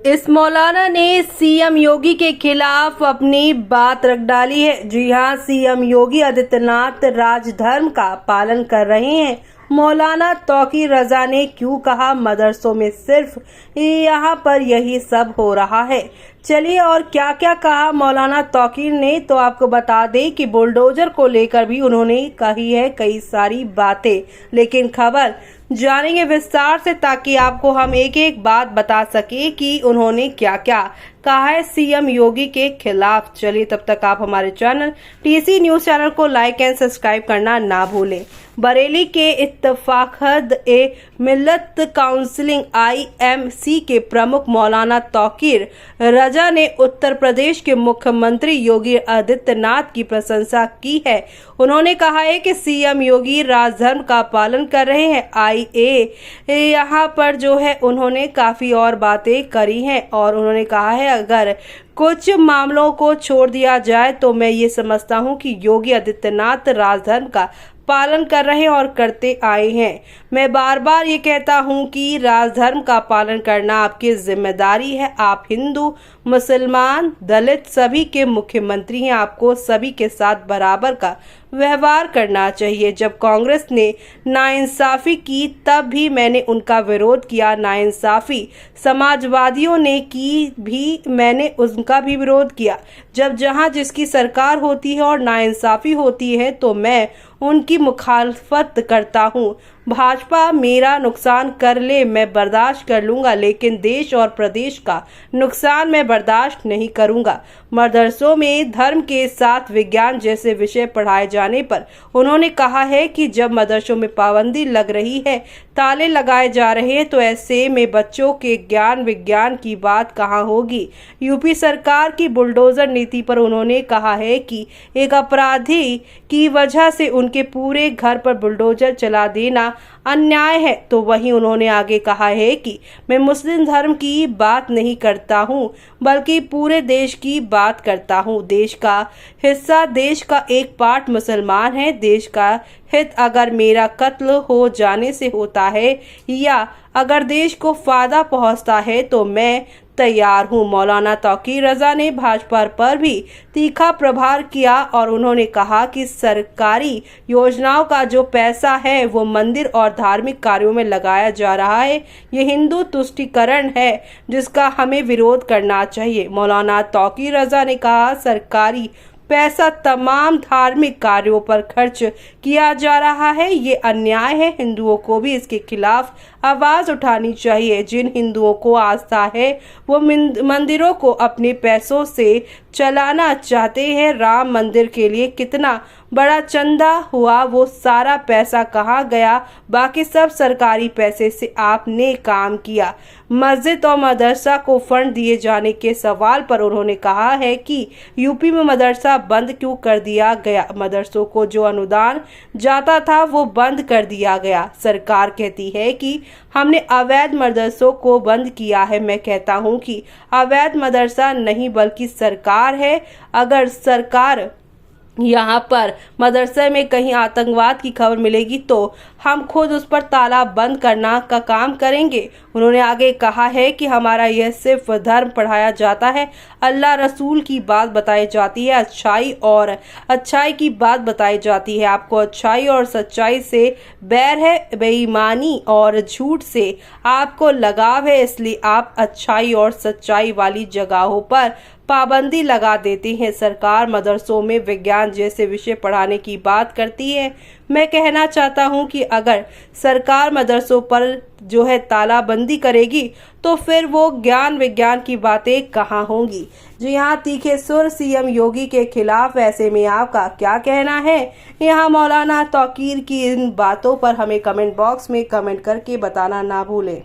इस मौलाना ने सीएम योगी के खिलाफ अपनी बात रख डाली है। जी हां, सीएम योगी आदित्यनाथ राजधर्म का पालन कर रहे हैं। मौलाना तौकीर रजा ने क्यों कहा मदरसों में सिर्फ यहाँ पर यही सब हो रहा है। चलिए और क्या क्या कहा मौलाना तौकीर ने, तो आपको बता दें कि बुलडोजर को लेकर भी उन्होंने कही है कई सारी बातें, लेकिन खबर जानेंगे विस्तार से ताकि आपको हम एक एक बात बता सके कि उन्होंने क्या क्या कहा है सीएम योगी के खिलाफ। चलिए तब तक आप हमारे चैनल टीसी न्यूज चैनल को लाइक एंड सब्सक्राइब करना ना भूलें। बरेली के इत्तफाकद ए मिल्लत काउंसिलिंग IMC के प्रमुख मौलाना तौकीर रजा ने उत्तर प्रदेश के मुख्यमंत्री योगी आदित्यनाथ की प्रशंसा की है। उन्होंने कहा है कि सीएम योगी राजधर्म का पालन कर रहे हैं। यहाँ पर जो है उन्होंने काफी और बातें करी हैं और उन्होंने कहा है अगर कुछ मामलों को छोड़ दिया जाए तो मैं ये समझता हूँ कि योगी आदित्यनाथ राजधर्म का पालन कर रहे हैं और करते आए हैं। मैं बार बार ये कहता हूँ कि राजधर्म का पालन करना आपकी जिम्मेदारी है। आप हिंदू, मुसलमान, दलित सभी के मुख्यमंत्री हैं। आपको सभी के साथ बराबर का व्यवहार करना चाहिए। जब कांग्रेस ने नाइंसाफी की तब भी मैंने उनका विरोध किया। नाइंसाफी समाजवादियों ने की भी, मैंने उनका भी विरोध किया। जब जहां जिसकी सरकार होती है और नाइंसाफी होती है तो मैं उनकी मुखालफत करता हूं। भाजपा मेरा नुकसान कर ले मैं बर्दाश्त कर लूंगा, लेकिन देश और प्रदेश का नुकसान मैं बर्दाश्त नहीं करूंगा। मदरसों में धर्म के साथ विज्ञान जैसे विषय पढ़ाए जाने पर उन्होंने कहा है कि जब मदरसों में पाबंदी लग रही है, ताले लगाए जा रहे हैं, तो ऐसे में बच्चों के ज्ञान विज्ञान की बात कहाँ होगी। यूपी सरकार की बुलडोजर नीति पर उन्होंने कहा है कि एक अपराधी की वजह से उनके पूरे घर पर बुलडोजर चला देना अन्याय है। तो वहीं उन्होंने आगे कहा है कि मैं मुस्लिम धर्म की बात नहीं करता हूं, बल्कि पूरे देश की बात करता हूं। देश का हिस्सा, देश का एक पार्ट मुसलमान है। देश का हित अगर मेरा कत्ल हो जाने से होता है या अगर देश को फायदा पहुंचता है तो मैं तैयार हूं। मौलाना तौकीर रजा ने भाजपा पर भी तीखा प्रहार किया और उन्होंने कहा कि सरकारी योजनाओं का जो पैसा है वो मंदिर और धार्मिक कार्यों में लगाया जा रहा है। ये हिंदू तुष्टीकरण है जिसका हमें विरोध करना चाहिए। मौलाना तौकीर रजा ने कहा सरकारी पैसा तमाम धार्मिक कार्यों पर खर्च किया जा रहा है, ये अन्याय है। हिंदुओं को भी इसके खिलाफ आवाज उठानी चाहिए। जिन हिंदुओं को आस्था है वो मंदिरों को अपने पैसों से चलाना चाहते हैं। राम मंदिर के लिए कितना बड़ा चंदा हुआ, वो सारा पैसा कहाँ गया? बाकी सब सरकारी पैसे से आपने काम किया। मस्जिद और मदरसा को फंड दिए जाने के सवाल पर उन्होंने कहा है कि यूपी में मदरसा बंद क्यों कर दिया गया। मदरसों को जो अनुदान जाता था वो बंद कर दिया गया। सरकार कहती है कि हमने अवैध मदरसों को बंद किया है। मैं कहता हूं कि अवैध मदरसा नहीं बल्कि सरकार है। अगर सरकार यहाँ पर मदरसे में कहीं आतंकवाद की खबर मिलेगी तो हम खुद उस पर ताला बंद करना का काम करेंगे। उन्होंने आगे कहा है कि हमारा यह सिर्फ धर्म पढ़ाया जाता है, अल्लाह रसूल की बात बताई जाती है, अच्छाई और अच्छाई की बात बताई जाती है। आपको अच्छाई और सच्चाई से बैर है, बेईमानी और झूठ से आपको लगाव है, इसलिए आप अच्छाई और सच्चाई वाली जगहों पर पाबंदी लगा देते हैं। सरकार मदरसों में विज्ञान जैसे विषय पढ़ाने की बात करती है। मैं कहना चाहता हूं कि अगर सरकार मदरसों पर जो है तालाबंदी करेगी तो फिर वो ज्ञान विज्ञान की बातें कहाँ होंगी। जी हाँ, तीखे सुर सीएम योगी के खिलाफ। ऐसे में आपका क्या कहना है यहाँ मौलाना तौकीर की इन बातों पर? हमें कमेंट बॉक्स में कमेंट करके बताना ना भूलें।